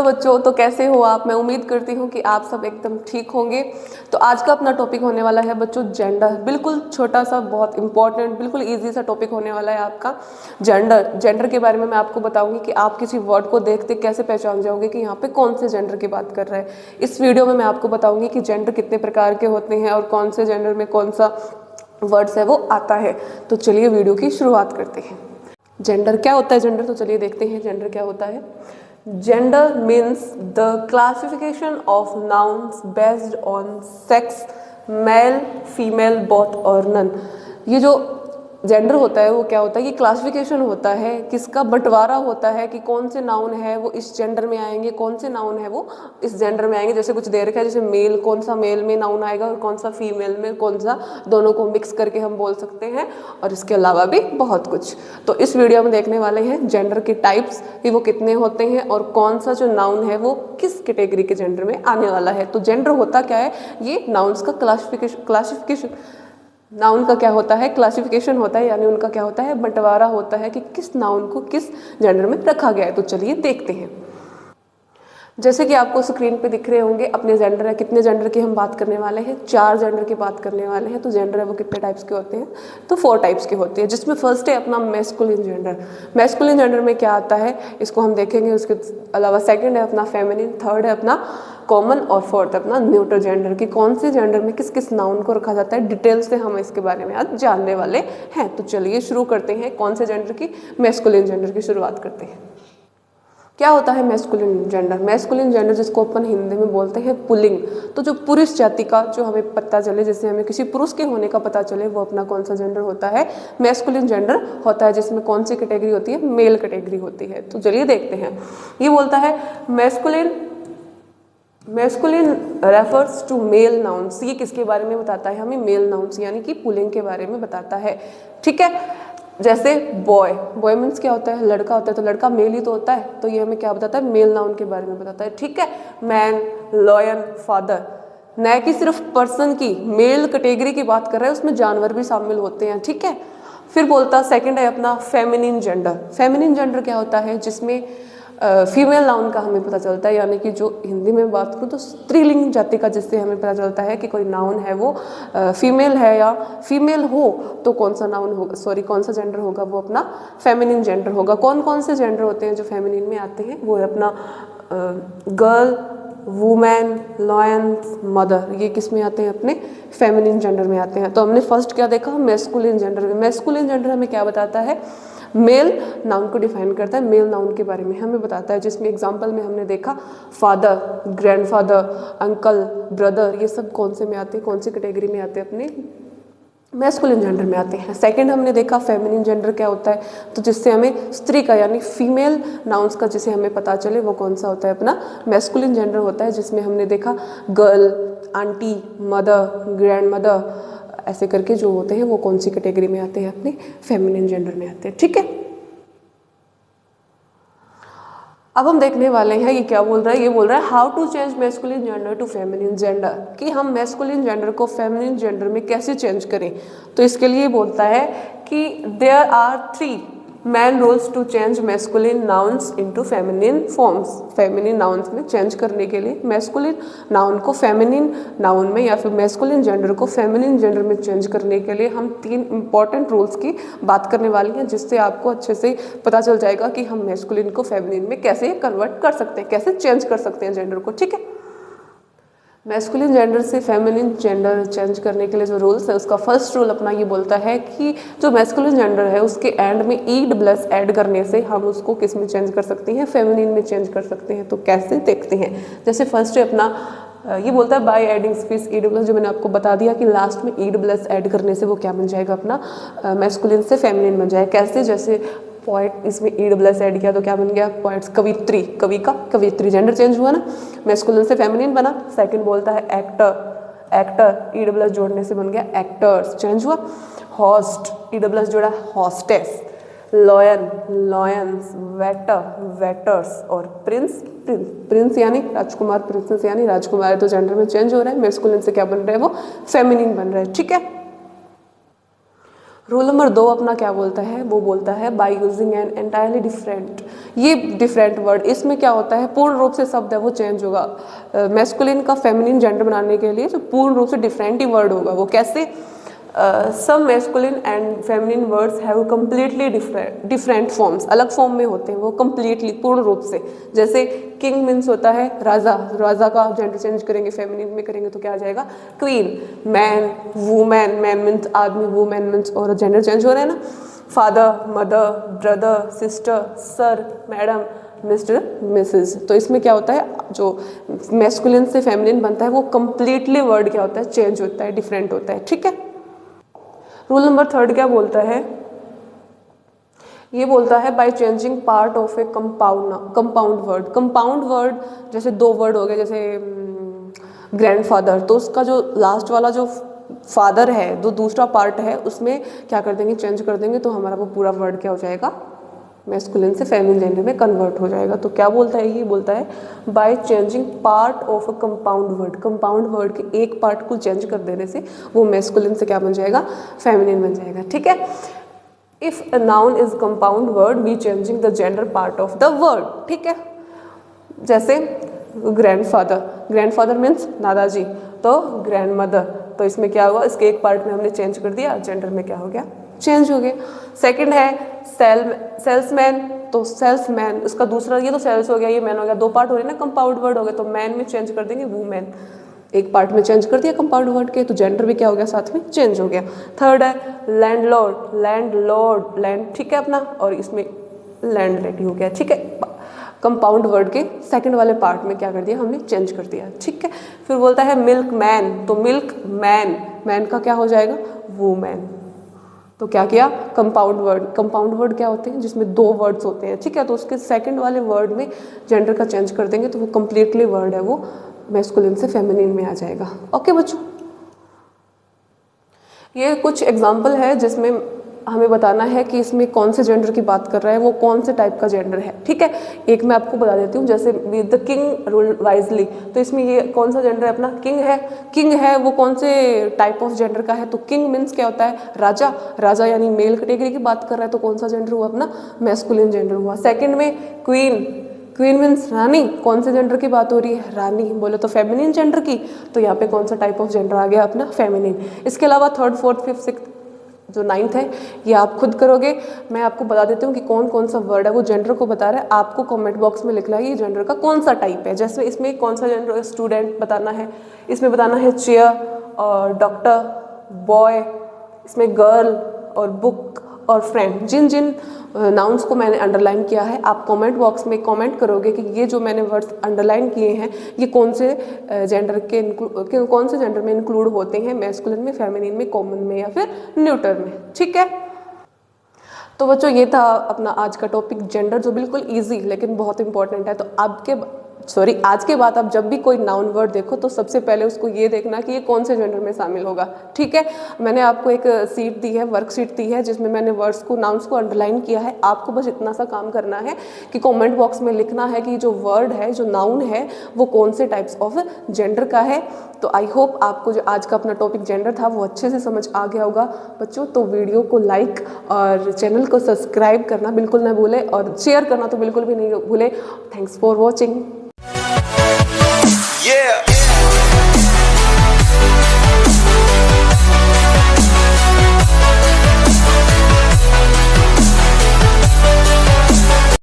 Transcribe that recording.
Hello बच्चों, तो कैसे हो आप। मैं उम्मीद करती हूँ कि आप सब एकदम ठीक होंगे। तो आज का अपना टॉपिक होने वाला है बच्चों जेंडर। बिल्कुल छोटा सा, बहुत इंपॉर्टेंट, बिल्कुल इजी सा टॉपिक होने वाला है आपका जेंडर। जेंडर के बारे में मैं आपको बताऊंगी कि आप किसी वर्ड को देखते कैसे पहचान जाओगे कि यहाँ पे कौन से जेंडर की बात कर रहे हैं। इस वीडियो में मैं आपको बताऊंगी कि जेंडर कितने प्रकार के होते हैं और कौन से जेंडर में कौन सा वर्ड्स है वो आता है। तो चलिए वीडियो की शुरुआत करते हैं। जेंडर क्या होता है? जेंडर तो चलिए देखते हैं जेंडर क्या होता है। Gender means the classification of nouns based on sex, male, female, both or none। ये जो जेंडर होता है वो क्या होता है? ये क्लासिफिकेशन होता है, किसका बंटवारा होता है कि कौन से नाउन है वो इस जेंडर में आएंगे, कौन से नाउन है वो इस जेंडर में आएंगे। जैसे कुछ दे रखा है, जैसे मेल, कौन सा मेल में नाउन आएगा और कौन सा फीमेल में, कौन सा, दोनों को मिक्स करके हम बोल सकते हैं। और इसके अलावा भी बहुत कुछ। तो इस वीडियो में देखने वाले हैं जेंडर के टाइप्स कि वो कितने होते हैं और कौन सा जो नाउन है वो किस कैटेगरी के जेंडर में आने वाला है। तो जेंडर होता क्या है? ये नाउन्स का क्लासिफिकेशन नाउन का क्या होता है? क्लासिफिकेशन होता है, यानी उनका क्या होता है? बंटवारा होता है कि किस नाउन को किस जेंडर में रखा गया है। तो चलिए देखते हैं। जैसे कि आपको स्क्रीन पे दिख रहे होंगे अपने जेंडर है। कितने जेंडर की हम बात करने वाले हैं? 4 जेंडर की बात करने वाले हैं। तो जेंडर है वो कितने टाइप्स के होते हैं? तो 4 टाइप्स के होते हैं, जिसमें फर्स्ट है अपना मैस्कुलिन जेंडर। मैस्कुलिन जेंडर में क्या आता है इसको हम देखेंगे। उसके अलावा सेकंड है अपना फेमिनिन, थर्ड है अपना कॉमन और फोर्थ अपना न्यूट्रल जेंडर। की कौन से जेंडर में किस किस नाउन को रखा जाता है, डिटेल से हम इसके बारे में आज जानने वाले हैं। तो चलिए शुरू करते हैं। कौन से जेंडर की? मैस्कुलिन जेंडर की शुरुआत करते हैं। क्या होता है मैस्कुलिन जेंडर? मैस्कुलिन जेंडर जिसको अपन हिंदी में बोलते हैं पुल्लिंग। तो जो पुरुष जाति का जो हमें पता चले, जैसे हमें किसी पुरुष के होने का पता चले, वो अपना कौन सा जेंडर होता है? मैस्कुलिन जेंडर होता है, जिसमें कौन सी कैटेगरी होती है? मेल कैटेगरी होती है। तो चलिए देखते हैं। ये बोलता है masculine refers to male nouns. ये किसके बारे में बताता है? हमें मेल नाउन्स यानी कि पुल्लिंग के बारे में बताता है। ठीक है। जैसे बॉय, बॉय मीन्स क्या होता है? लड़का होता है। तो लड़का मेल ही तो होता है, तो ये हमें क्या बताता है? मेल नाउन के बारे में बताता है। ठीक है। मैन, लॉयन, फादर, न कि सिर्फ पर्सन की मेल कैटेगरी की बात कर रहा है, उसमें जानवर भी शामिल होते हैं। ठीक है। फिर बोलता सेकंड है अपना फेमिनिन जेंडर। फेमिनिन जेंडर क्या होता है? जिसमें फीमेल नाउन का हमें पता चलता है, यानी कि जो हिंदी में बात करूँ तो स्त्रीलिंग जाति का, जिससे हमें पता चलता है कि कोई नाउन है वो फीमेल है या फीमेल हो तो कौन सा नाउन होगा, सॉरी कौन सा जेंडर होगा, वो अपना फेमिनिन जेंडर होगा। कौन कौन से जेंडर होते हैं जो फेमिनिन में आते हैं? वो है अपना गर्ल, वुमेन, लॉयन, मदर। ये किस में आते हैं? अपने फेमिनिन जेंडर में आते हैं। तो हमने फर्स्ट क्या देखा? मैस्कुलिन जेंडर में। मैस्कुलिन जेंडर हमें क्या बताता है? मेल नाउन को डिफाइन करता है, मेल नाउन के बारे में हमें बताता है, जिसमें एग्जांपल में हमने देखा फादर, ग्रैंडफादर, अंकल, ब्रदर। ये सब कौन से में आते हैं? कौन सी कैटेगरी में आते हैं? अपने मैस्कुलिन जेंडर में आते हैं। सेकंड हमने देखा फेमिनिन जेंडर क्या होता है, तो जिससे हमें स्त्री का यानी फीमेल नाउन्स का जिसे हमें पता चले वो कौन सा होता है? अपना मैस्कुलिन जेंडर होता है, जिसमें हमने देखा girl, aunty, mother, grand mother, ऐसे करके जो होते हैं वो कौन सी कैटेगरी में आते हैं? अपने फेमिनिन जेंडर में आते हैं। ठीक है। अब हम देखने वाले हैं ये क्या बोल रहा है। ये बोल रहा है how to change masculine gender to feminine gender, कि हम मैस्कुलिन जेंडर को फेमिनिन जेंडर में कैसे चेंज करें। तो इसके लिए बोलता है कि there are 3 main rules to change masculine nouns into feminine forms. Feminine nouns में चेंज करने के लिए, मैस्कुलिन नाउन को फेमिनिन नाउन में या फिर मैस्कुलिन जेंडर को फेमिनिन जेंडर में चेंज करने के लिए हम 3 इंपॉर्टेंट रूल्स की बात करने वाली हैं, जिससे आपको अच्छे से पता चल जाएगा कि हम मैस्कुलिन को फेमिनिन में कैसे कन्वर्ट कर सकते हैं, कैसे चेंज कर सकते हैं जेंडर को। ठीक है। मैस्कुलिन जेंडर से फेमिनिन जेंडर चेंज करने के लिए जो रूल्स है, उसका फर्स्ट रूल अपना ये बोलता है कि जो मैस्कुलिन जेंडर है उसके एंड में ईड प्लस ऐड करने से हम उसको किस में चेंज कर सकते हैं? फेमिनिन में चेंज कर सकते हैं। तो कैसे देखते हैं। जैसे फर्स्ट है अपना ये बोलता है बाय एडिंग स्पीच ईड प्लस, जो मैंने आपको बता दिया कि लास्ट में ईड प्लस ऐड करने से वो क्या बन जाएगा? अपना मैस्कुलिन से फेमिनिन बन जाएगा। कैसे? जैसे पॉइंट, इसमें ईड प्लस ऐड किया तो क्या बन गया? पॉइंट्स, कवित्री, कवि का कवित्री, जेंडर चेंज हुआ ना, मैस्कुलिन से फेमिनिन बना। सेकंड बोलता है एक्टर, एक्टर ईड प्लस जोड़ने से बन गया एक्टर्स, चेंज हुआ। हॉस्ट, ईड प्लस जोड़ा hostess. Lion, lions, waiter, waiters, और प्रिंस, प्रिंस, प्रिंस यानी राजकुमार, प्रिंसेस यानी राजकुमार। तो जेंडर में चेंज हो रहा है, मैस्कुलिन से क्या बन रहा है? वो फेमिनिन बन रहा है। ठीक है। रूल नंबर 2 अपना क्या बोलता है, वो बोलता है by using an entirely different. ये डिफरेंट वर्ड, इसमें क्या होता है, पूर्ण रूप से शब्द है वो चेंज होगा। मैस्कुलिन का फेमिनिन जेंडर बनाने के लिए जो पूर्ण रूप से डिफरेंट ही वर्ड होगा। वो कैसे? Some masculine and feminine words have completely different forms, अलग फॉर्म में होते हैं वो कम्प्लीटली पूर्ण रूप से। जैसे किंग मीन्स होता है राजा, राजा का जेंडर चेंज करेंगे फेमिनिन में करेंगे तो क्या आ जाएगा? Queen. Man, women, man means आदमी, वुमेन मीन्स, और जेंडर चेंज हो रहे हैं ना। Father, mother, brother, sister, sir, madam, mister, Mrs. तो इसमें क्या होता है, जो मैस्कुलिन से फेमिनिन बनता है वो कम्प्लीटली वर्ड क्या होता है, चेंज होता है, डिफरेंट होता है। ठीक है। रूल नंबर 3 क्या बोलता है, ये बोलता है by changing part of A compound word. Compound word जैसे 2 वर्ड हो गए, जैसे ग्रैंडफादर, तो उसका जो लास्ट वाला जो फादर है, जो दूसरा पार्ट है, उसमें क्या कर देंगे, चेंज कर देंगे, तो हमारा वो पूरा वर्ड क्या हो जाएगा, मैस्कुलिन से फेमिनिन जेंडर में कन्वर्ट हो जाएगा। तो क्या बोलता है, ये बोलता है by changing part of a compound word. Compound word के एक पार्ट को चेंज कर देने से वो मैस्कुलिन से क्या बन जाएगा, फेमिनिन बन जाएगा। ठीक है। If a noun is compound word we changing the gender part of the word. ठीक है। जैसे ग्रैंडफादर, ग्रैंडफादर मीन्स दादाजी, तो ग्रैंडमदर, तो इसमें क्या हुआ, इसके एक पार्ट में हमने चेंज कर दिया, जेंडर में क्या हो गया, चेंज हो गया। सेकंड है सेल्समैन, तो सेल्समैन उसका दूसरा, ये तो सेल्स हो गया, ये मैन हो गया, 2 पार्ट हो रहे ना, कंपाउंड वर्ड हो गए, तो मैन में चेंज कर देंगे वुमेन, एक पार्ट में चेंज कर दिया कंपाउंड वर्ड के, तो जेंडर भी क्या हो गया, साथ में चेंज हो गया। थर्ड है लैंडलॉर्ड, लैंडलॉर्ड, लैंड, ठीक है अपना, और इसमें लैंडलेडी हो गया। ठीक है। कंपाउंड वर्ड के सेकंड वाले पार्ट में क्या कर दिया, हमने चेंज कर दिया। ठीक है। फिर बोलता है मिल्क मैन, तो मिल्क मैन, मैन का क्या हो जाएगा, वुमेन, तो क्या किया, कंपाउंड वर्ड। कंपाउंड वर्ड क्या होते हैं, जिसमें 2 वर्ड्स होते हैं। ठीक है। तो उसके सेकंड वाले वर्ड में जेंडर का चेंज कर देंगे तो वो कंप्लीटली वर्ड है वो मैस्कुलिन से फेमिनिन में आ जाएगा। ओके बच्चों, ये कुछ एग्जाम्पल है जिसमें हमें बताना है कि इसमें कौन से जेंडर की बात कर रहा है, वो कौन से टाइप का जेंडर है। ठीक है। एक मैं आपको बता देती हूँ, जैसे with the king rule wisely, तो इसमें ये कौन सा जेंडर है अपना, किंग है। किंग है वो कौन से टाइप ऑफ जेंडर का है, तो किंग मीन्स क्या होता है, राजा, राजा यानी मेल कैटेगरी की बात कर रहा है, तो कौन सा जेंडर हुआ अपना, मैस्कुलिन जेंडर हुआ। सेकेंड में क्वीन, क्वीन मीन्स रानी, कौन से जेंडर की बात हो रही है, रानी, बोले तो फेमिनिन जेंडर की, तो यहाँ पे कौन सा टाइप ऑफ जेंडर आ गया अपना, फेमिनिन। इसके अलावा 3rd 4th 5th 6th जो 9th है ये आप खुद करोगे। मैं आपको बता देती हूँ कि कौन कौन सा वर्ड है वो जेंडर को बता रहा है, आपको कमेंट बॉक्स में लिखना है ये जेंडर का कौन सा टाइप है। जैसे इसमें कौन सा जेंडर, स्टूडेंट बताना है, इसमें बताना है चेयर और डॉक्टर, बॉय, इसमें गर्ल और बुक और फ्रेंड। जिन जिन नाउन्स को मैंने अंडरलाइन किया है आप कमेंट बॉक्स में कमेंट करोगे कि ये जो मैंने वर्ड्स अंडरलाइन किए हैं ये कौन से जेंडर के कौन से जेंडर में इंक्लूड होते हैं, मैस्कुलिन में, फेमिनिन में, कॉमन में या फिर न्यूटर में। ठीक है। तो बच्चों ये था अपना आज का टॉपिक जेंडर, जो बिल्कुल इजी लेकिन बहुत इंपॉर्टेंट है। तो आज के बाद आप जब भी कोई नाउन वर्ड देखो तो सबसे पहले उसको ये देखना कि ये कौन से जेंडर में शामिल होगा। ठीक है। मैंने आपको एक सीट दी है, वर्कशीट दी है, जिसमें मैंने वर्ड्स को, नाउन्स को अंडरलाइन किया है। आपको बस इतना सा काम करना है कि कमेंट बॉक्स में लिखना है कि जो वर्ड है, जो नाउन है, वो कौन से टाइप्स ऑफ जेंडर का है। तो आई होप आपको जो आज का अपना टॉपिक जेंडर था वो अच्छे से समझ आ गया होगा बच्चों। तो वीडियो को लाइक और चैनल को सब्सक्राइब करना बिल्कुल ना भूले और शेयर करना तो बिल्कुल भी नहीं भूले। Thanks for watching. Yeah.